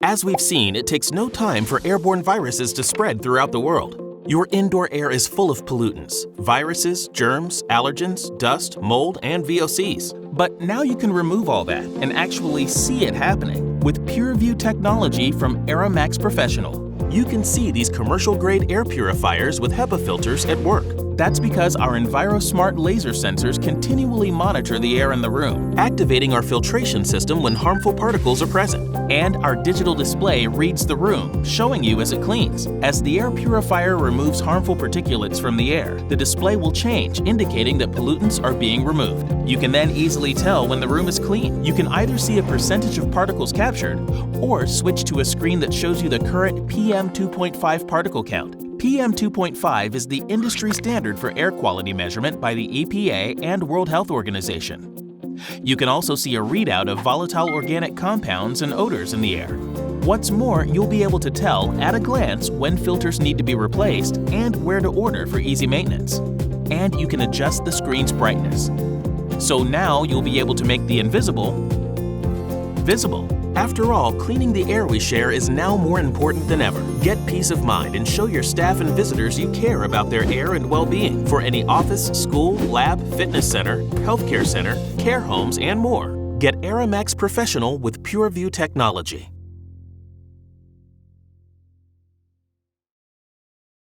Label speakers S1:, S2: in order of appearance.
S1: As we've seen, it takes no time for airborne viruses to spread throughout the world. Your indoor air is full of pollutants, viruses, germs, allergens, dust, mold, and VOCs. But now you can remove all that and actually see it happening with PureView technology from AeraMax Professional. You can see these commercial-grade air purifiers with HEPA filters at work. That's because our EnviroSmart laser sensors continually monitor the air in the room, activating our filtration system when harmful particles are present. And our digital display reads the room, showing you as it cleans. As the air purifier removes harmful particulates from the air, the display will change, indicating that pollutants are being removed. You can then easily tell when the room is clean. You can either see a percentage of particles captured, or switch to a screen that shows you the current PM 2.5 particle count. PM 2.5 is the industry standard for air quality measurement by the EPA and World Health Organization. You can also see a readout of volatile organic compounds and odors in the air. What's more, you'll be able to tell at a glance when filters need to be replaced and where to order for easy maintenance. And you can adjust the screen's brightness. So now you'll be able to make the invisible visible. After all, cleaning the air we share is now more important than ever. Get peace of mind and show your staff and visitors you care about their air and well-being for any office, school, lab, fitness center, healthcare center, care homes, and more. Get AeraMax Professional with PureView technology.